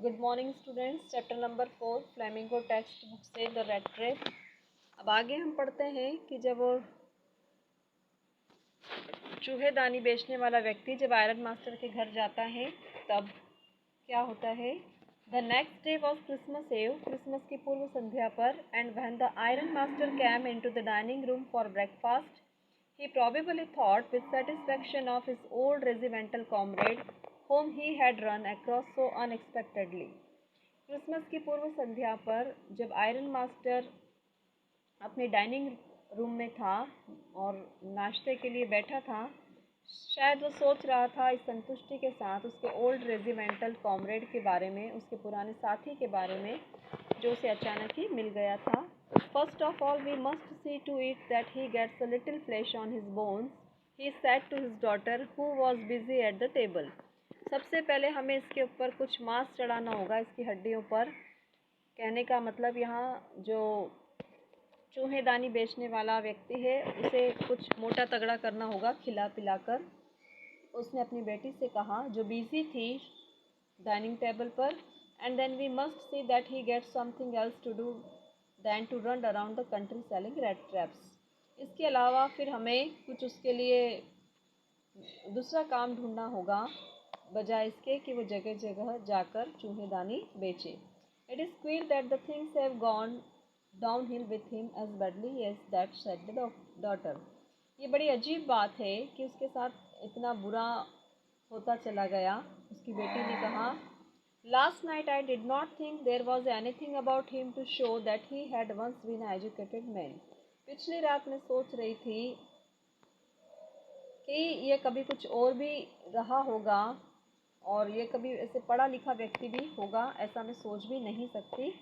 Good morning students. Chapter number 4 flamingo text book से the red trap. अब आगे हम पढ़ते हैं कि जब वो चूहेदानी बेचने वाला व्यक्ति जब आयरन मास्टर के घर जाता है तब क्या होता है। The next day was Christmas eve, Christmas की पूर्व संध्या पर, and when the iron master came into the dining room for breakfast he probably thought with satisfaction of his old regimental comrade whom he had run across so unexpectedly. Christmas की पूर्व संध्या पर जब iron master अपने dining room में था और नाश्ते के लिए बैठा था, शायद वो सोच रहा था इस संतुष्टि के साथ उसके ओल्ड रेजिमेंटल कॉमरेड के बारे में, उसके पुराने साथी के बारे में जो उसे अचानक ही मिल गया था। First of all, we must see to it that he gets a little flesh on his bones, he said to his daughter, who was busy at the table. सबसे पहले हमें इसके ऊपर कुछ मांस चढ़ाना होगा, इसकी हड्डियों पर। कहने का मतलब यहाँ जो चूहेदानी बेचने वाला व्यक्ति है उसे कुछ मोटा तगड़ा करना होगा खिला पिलाकर। उसने अपनी बेटी से कहा जो बिजी थी डाइनिंग टेबल पर। And then we must see that he gets something else to do than to run around the country selling rat traps. इसके अलावा फिर हमें कुछ उसके लिए दूसरा काम ढूंढना होगा बजाय इसके कि वो जगह जगह जाकर चूहेदानी बेचे। It is clear that the things have gone down hill with him as badly as that said the daughter. ये बड़ी अजीब बात है कि उसके साथ इतना बुरा होता चला गया। उसकी बेटी ने कहा, Last night I did not think there was anything about him to show that he had once been an educated man. पिछली रात मैं सोच रही थी कि ये कभी कुछ और भी रहा होगा और ये कभी ऐसे पढ़ा लिखा व्यक्ति भी होगा, ऐसा मैं सोच भी नहीं सकती।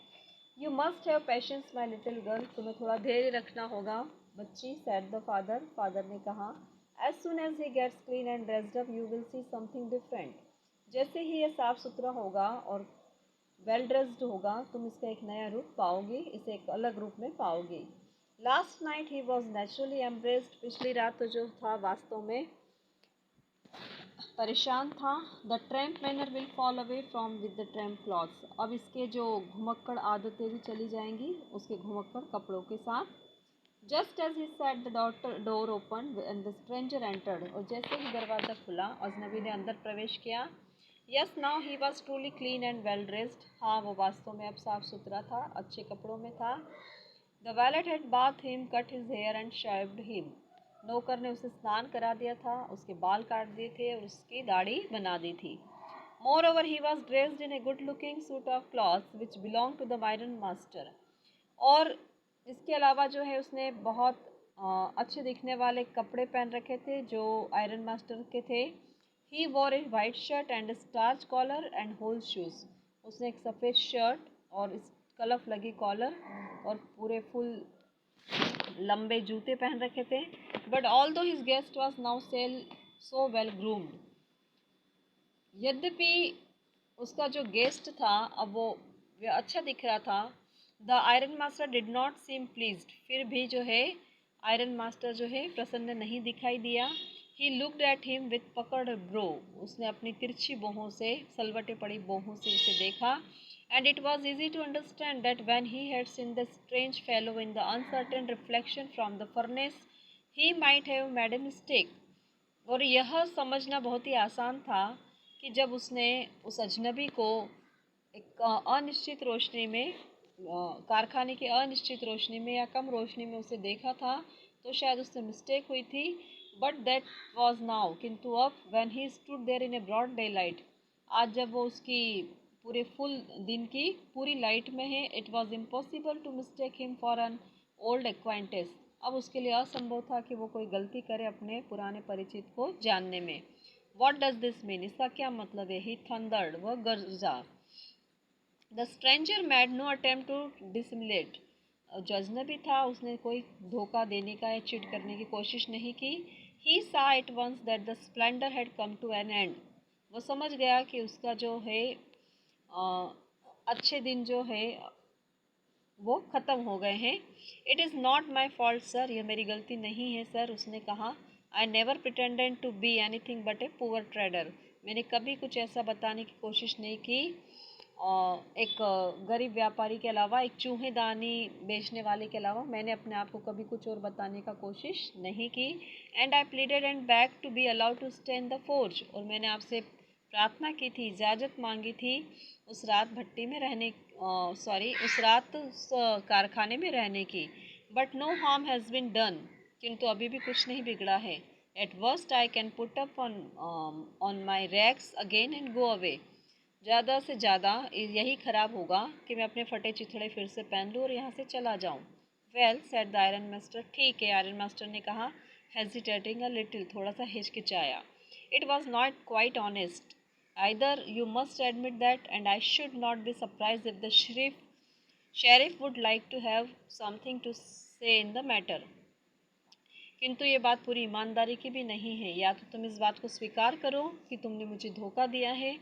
You must have patience, my little girl. तुम्हें थोड़ा धैर्य रखना होगा बच्ची, said the father. फादर ने कहा, As soon as he gets clean and dressed up, you will see something different. जैसे ही ये साफ़ सुथरा होगा और वेल ड्रेस्ड होगा तुम इसका एक नया रूप पाओगे, इसे एक अलग रूप में पाओगे। Last night he was naturally embraced. पिछली रात तो जो था वास्तव में परेशान था। The tramp manner will fall away from with the tramp clothes. अब इसके जो घुमक्कड़ आदतें भी चली जाएंगी उसके घुमक्कड़ कपड़ों के साथ। Just as he said the door open and the stranger entered. और जैसे ही दरवाज़ा खुला अजनबी ने अंदर प्रवेश किया। Yes, now he was truly clean and well dressed. हाँ, वो वास्तव में अब साफ सुथरा था, अच्छे कपड़ों में था। The valet had bathed him, cut his hair and shaved him. नौकर ने उसे स्नान करा दिया था, उसके बाल काट दिए थे और उसकी दाढ़ी बना दी थी। Moreover, he was dressed in a good-looking suit of clothes which belonged to the iron master. और इसके अलावा जो है उसने बहुत अच्छे दिखने वाले कपड़े पहन रखे थे जो आयरन मास्टर के थे। He wore a white shirt and a starch collar and whole shoes. उसने एक सफ़ेद शर्ट और इस कलफ लगी कॉलर और पूरे फुल लंबे जूते पहन रखे थे। But although his guest was now so well groomed, यद्यपि उसका जो गेस्ट था अब वो अच्छा दिख रहा था। The iron master did not seem pleased. फिर भी जो है आयरन मास्टर जो है प्रसन्न नहीं दिखाई दिया। He looked at him with puckered brow. उसने अपनी तिरछी बाहों से, सलवटे पड़ी बाहों से उसे देखा। And it was easy to understand that when he had seen the strange fellow in the uncertain reflection from the furnace, he might have made a mistake. और यह समझना बहुत ही आसान था कि जब उसने उस अजनबी को एक अनिश्चित रोशनी में, कारखाने की अनिश्चित रोशनी में या कम रोशनी में उसे देखा था तो शायद उससे मिस्टेक हुई थी। बट दैट वॉज नाउ, किंतु अब when he stood there in a broad daylight, आज जब वो उसकी पूरे फुल दिन की पूरी लाइट में है, it was impossible to mistake him for an old acquaintance. अब उसके लिए असंभव था कि वो कोई गलती करे अपने पुराने परिचित को जानने में। What does this mean? इसका क्या मतलब है? ही थंडर्ड, वह गरजा। The stranger made no attempt to dissimulate. जो अजनबी था उसने कोई धोखा देने का या चिट करने की कोशिश नहीं की। He saw at once that the splendor had come to an end. वो समझ गया कि उसका जो है अच्छे दिन जो है वो ख़त्म हो गए हैं। It is not my fault, sir. यह मेरी गलती नहीं है सर, उसने कहा। I never pretended to be anything but a poor trader. मैंने कभी कुछ ऐसा बताने की कोशिश नहीं की एक गरीब व्यापारी के अलावा, एक चूहेदानी बेचने वाले के अलावा मैंने अपने आप को कभी कुछ और बताने का कोशिश नहीं की। And I pleaded and begged to be allowed to stay in the forge, और मैंने आपसे प्रार्थना की थी, इजाज़त मांगी थी उस रात भट्टी में रहने, उस रात उस कारखाने में रहने की। But no harm has been done, किंतु अभी भी कुछ नहीं बिगड़ा है। At worst I can put up on my rags again and go away, ज़्यादा से ज़्यादा यही ख़राब होगा कि मैं अपने फटे चिथड़े फिर से पहन लूँ और यहाँ से चला जाऊँ। Well said the iron master, ठीक है, आयरन मास्टर ने कहा, हेजिटेटिंग अ लिटिल, थोड़ा सा हिचकिचाया। It was not quite honest either, you must admit that, and I should not be surprise if the sheriff would like to have something to say in the matter. किंतु ये बात पूरी ईमानदारी की भी नहीं है। या तो तुम इस बात को स्वीकार करो कि तुमने मुझे धोखा दिया है,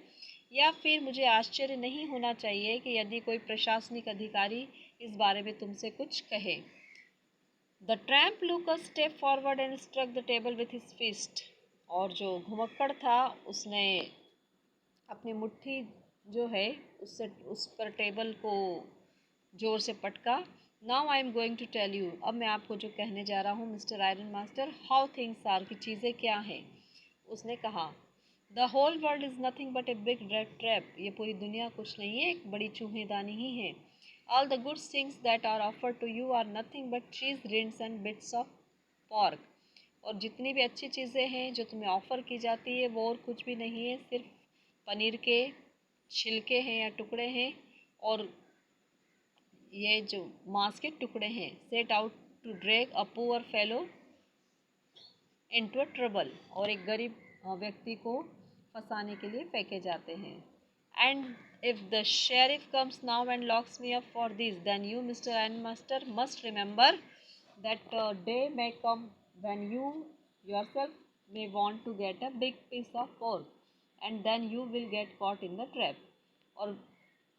या फिर मुझे आश्चर्य नहीं होना चाहिए कि यदि कोई प्रशासनिक अधिकारी इस बारे में तुमसे कुछ कहे। The tramp took a step forward and struck the table with his fist, और जो घुमक्कड़ था उसने अपनी मुट्ठी जो है उससे उस पर टेबल को जोर से पटका। Now I am going to tell you, अब मैं आपको जो कहने जा रहा हूँ mister iron master, how things are, की चीज़ें क्या हैं। उसने कहा, the whole world is nothing but a big rat trap, ये पूरी दुनिया कुछ नहीं है, एक बड़ी चूहेदानी ही है। All the good things that are offer to you are nothing but cheese, rinds and bits of pork, और जितनी भी अच्छी चीज़ें हैं जो तुम्हें ऑफ़र की जाती है वो और कुछ भी नहीं है, सिर्फ पनीर के छिलके हैं या टुकड़े हैं, और ये जो मांस के टुकड़े हैं, set out to drag a poor fellow into a trouble, और एक गरीब व्यक्ति को फंसाने के लिए फेंके जाते हैं। And if the sheriff comes now and locks me up for this, then you mister iron master must remember that day may come when you yourself may want to get a big piece of pork, and then you will get caught in the trap। और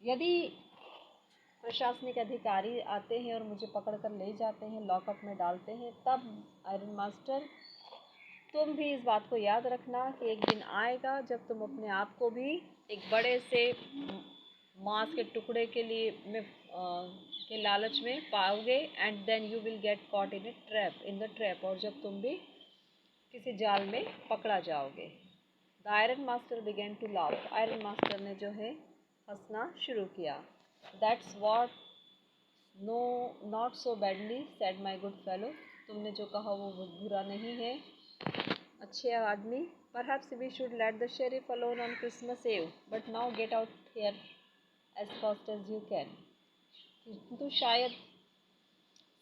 यदि प्रशासनिक अधिकारी आते हैं और मुझे पकड़ कर ले जाते हैं, लॉकअप में डालते हैं, तब आयरन मास्टर तुम भी इस बात को याद रखना कि एक दिन आएगा जब तुम अपने आप को भी एक बड़े से मांस के टुकड़े के लिए के लालच में पाओगे, and then you will get caught in the trap, और जब तुम भी किसी जाल में पकड़ा जाओगे। The iron master began to laugh, iron master ने जो है हंसना शुरू किया। That's what no not so badly said my good fellow, तुमने जो कहा वो बुरा नहीं है अच्छे आदमी। Perhaps we should let the sheriff alone on Christmas eve, but now get out here as fast as you can. किंतु शायद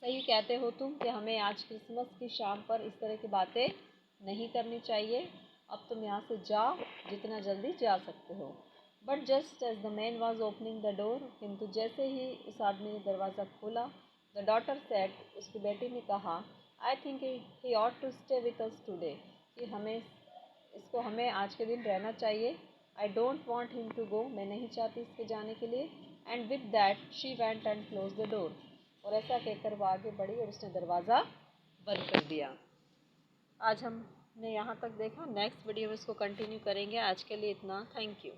सही कहते हो तुम कि हमें आज क्रिसमस की शाम पर इस तरह की बातें नहीं करनी चाहिए। अब तुम यहाँ से जाओ जितना जल्दी जा सकते हो। But just as the man was opening the door, किंतु जैसे ही उस आदमी ने दरवाज़ा खोला, द डॉटर सेड, उसकी बेटी ने कहा, I think he ought to stay with us today, कि हमें आज के दिन रहना चाहिए। I don't want him to go, मैं नहीं चाहती इसके जाने के लिए। And with that she went and close the door, और ऐसा कहकर वो आगे बढ़ी और उसने दरवाज़ा बंद कर दिया। आज हमने यहाँ तक देखा, नेक्स्ट वीडियो में इसको कंटिन्यू करेंगे। आज के लिए इतना, थैंक यू।